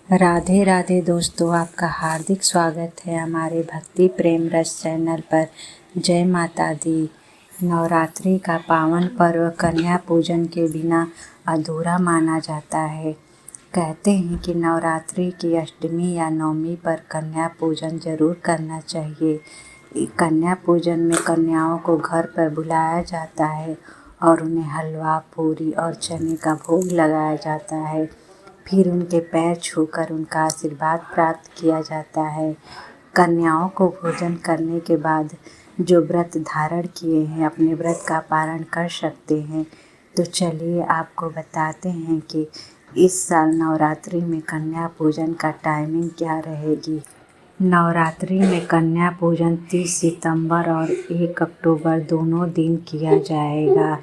राधे राधे दोस्तों, आपका हार्दिक स्वागत है हमारे भक्ति प्रेम रस चैनल पर। जय माता दी। नवरात्रि का पावन पर्व कन्या पूजन के बिना अधूरा माना जाता है। कहते हैं कि नवरात्रि की अष्टमी या नवमी पर कन्या पूजन जरूर करना चाहिए। कन्या पूजन में कन्याओं को घर पर बुलाया जाता है और उन्हें हलवा, पूरी और चने का भोग लगाया जाता है। फिर उनके पैर छूकर उनका आशीर्वाद प्राप्त किया जाता है। कन्याओं को भोजन करने के बाद जो व्रत धारण किए हैं अपने व्रत का पारण कर सकते हैं। तो चलिए आपको बताते हैं कि इस साल नवरात्रि में कन्या पूजन का टाइमिंग क्या रहेगी। नवरात्रि में कन्या पूजन 30 सितंबर और 1 अक्टूबर दोनों दिन किया जाएगा।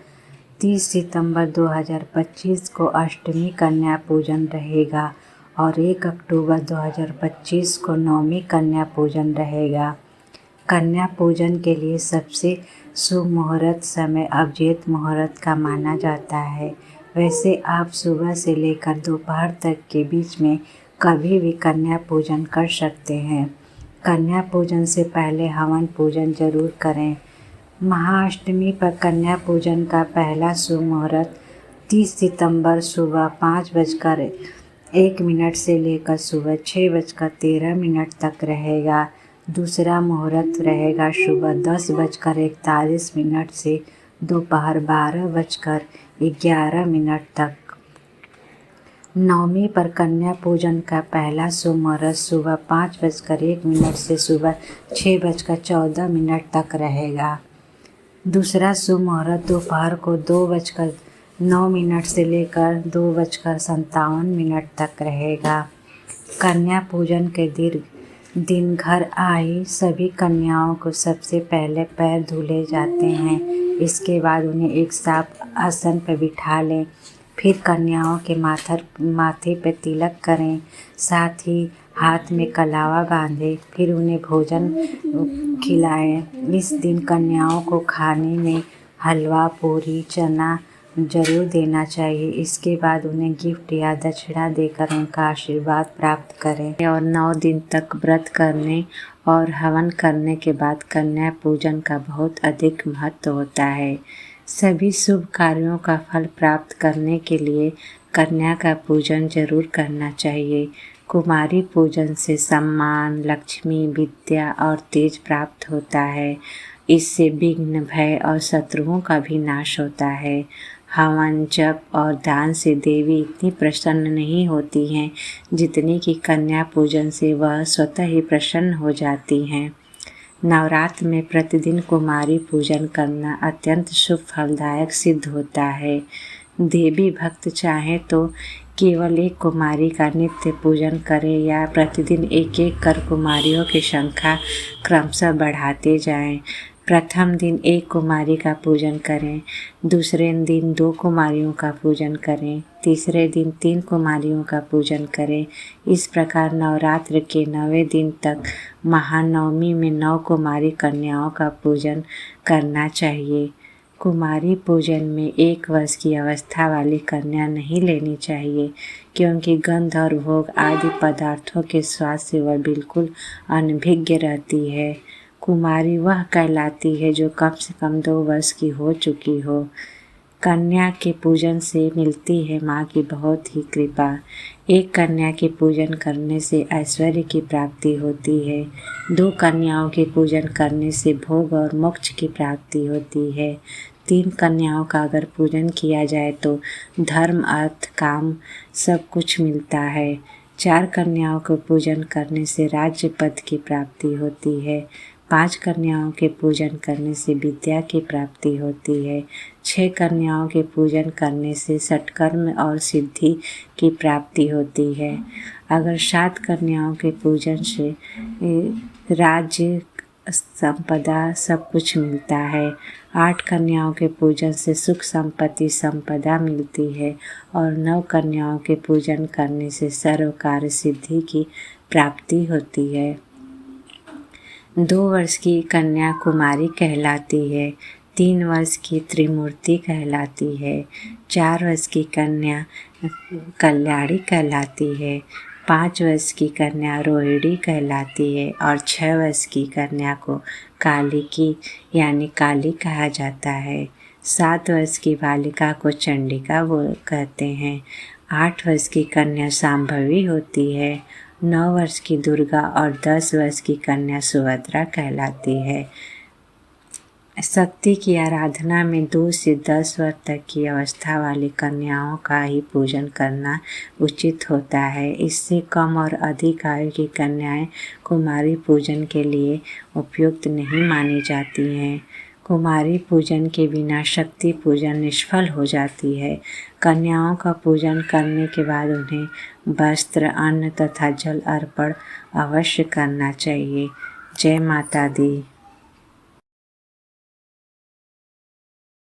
30 सितंबर 2025 को अष्टमी कन्या पूजन रहेगा और 1 अक्टूबर 2025 को नवमी कन्या पूजन रहेगा। कन्या पूजन के लिए सबसे शुभ मुहूर्त समय अभिजीत मुहूर्त का माना जाता है। वैसे आप सुबह से लेकर दोपहर तक के बीच में कभी भी कन्या पूजन कर सकते हैं। कन्या पूजन से पहले हवन पूजन जरूर करें। महाअष्टमी पर कन्या पूजन का पहला शुभ मुहूर्त 30 सितंबर सुबह 5:01 से लेकर सुबह 6:13 तक रहेगा। दूसरा मुहूर्त रहेगा सुबह 10:41 से दोपहर 12:11 तक। नवमी पर कन्या पूजन का पहला शुभ मुहूर्त सुबह 5:01 से सुबह 6:14 तक रहेगा। दूसरा शुभ मुहूर्त दोपहर को 2:09 से लेकर 2:57 तक रहेगा। कन्या पूजन के दिन घर आई सभी कन्याओं को सबसे पहले पैर धुले जाते हैं। इसके बाद उन्हें एक साफ आसन पर बिठा लें। फिर कन्याओं के माथे पर तिलक करें, साथ ही हाथ में कलावा बांधें। फिर उन्हें भोजन खिलाएं। इस दिन कन्याओं को खाने में हलवा, पूरी, चना जरूर देना चाहिए। इसके बाद उन्हें गिफ्ट या दक्षिणा देकर उनका आशीर्वाद प्राप्त करें। और 9 दिन तक व्रत करने और हवन करने के बाद कन्या पूजन का बहुत अधिक महत्व होता है। सभी शुभ कार्यों का फल प्राप्त करने के लिए कन्या का पूजन जरूर करना चाहिए। कुमारी पूजन से सम्मान, लक्ष्मी, विद्या और तेज प्राप्त होता है। इससे विघ्न, भय और शत्रुओं का भी नाश होता है। हवन, जप और दान से देवी इतनी प्रसन्न नहीं होती हैं जितनी कि कन्या पूजन से वह स्वतः ही प्रसन्न हो जाती हैं। नवरात्र में प्रतिदिन कुमारी पूजन करना अत्यंत शुभ फलदायक सिद्ध होता है। देवी भक्त चाहे तो केवल एक कुमारी का नित्य पूजन करें या प्रतिदिन एक एक कर कुमारियों की संख्या क्रमशः बढ़ाते जाएं। प्रथम दिन एक कुमारी का पूजन करें, दूसरे दिन 2 कुमारियों का पूजन करें, तीसरे दिन 3 कुमारियों का पूजन करें। इस प्रकार नवरात्र के 9वें दिन तक महानवमी में 9 कुमारी कन्याओं का पूजन करना चाहिए। कुमारी पूजन में 1 वर्ष की अवस्था वाली कन्या नहीं लेनी चाहिए, क्योंकि गंध और भोग आदि पदार्थों के स्वाद से वह बिल्कुल अनभिज्ञ रहती है। कुमारी वह कहलाती है जो कम से कम 2 वर्ष की हो चुकी हो। कन्या के पूजन से मिलती है माँ की बहुत ही कृपा। एक कन्या के पूजन करने से ऐश्वर्य की प्राप्ति होती है। 2 कन्याओं के पूजन करने से भोग और मोक्ष की प्राप्ति होती है। 3 कन्याओं का अगर पूजन किया जाए तो धर्म, अर्थ, काम सब कुछ मिलता है। 4 कन्याओं को पूजन करने से राज्य पद की प्राप्ति होती है। 5 कन्याओं के पूजन करने से विद्या की प्राप्ति होती है। 6 कन्याओं के पूजन करने से सत्कर्म और सिद्धि की प्राप्ति होती है। अगर 7 कन्याओं के पूजन से राज्य, संपदा सब कुछ मिलता है। 8 कन्याओं के पूजन से सुख, संपत्ति, संपदा मिलती है और 9 कन्याओं के पूजन करने से सर्व कार्य सिद्धि की प्राप्ति होती है। 2 वर्ष की कन्या कुमारी कहलाती है। 3 वर्ष की त्रिमूर्ति कहलाती है। 4 वर्ष की कन्या कल्याणी कहलाती है। 5 वर्ष की कन्या रोहिणी कहलाती है और 6 वर्ष की कन्या को कालिकी यानी काली कहा जाता है। 7 वर्ष की बालिका को चंडिका कहते हैं। 8 वर्ष की कन्या शांभवी होती है। 9 वर्ष की दुर्गा और 10 वर्ष की कन्या सुभद्रा कहलाती है। शक्ति की आराधना में 2 से 10 वर्ष तक की अवस्था वाली कन्याओं का ही पूजन करना उचित होता है। इससे कम और अधिक आयु की कन्याएं कुमारी पूजन के लिए उपयुक्त नहीं मानी जाती हैं। कुमारी पूजन के बिना शक्ति पूजन निष्फल हो जाती है। कन्याओं का पूजन करने के बाद उन्हें वस्त्र, अन्न तथा जल अर्पण अवश्य करना चाहिए। जय माता दी।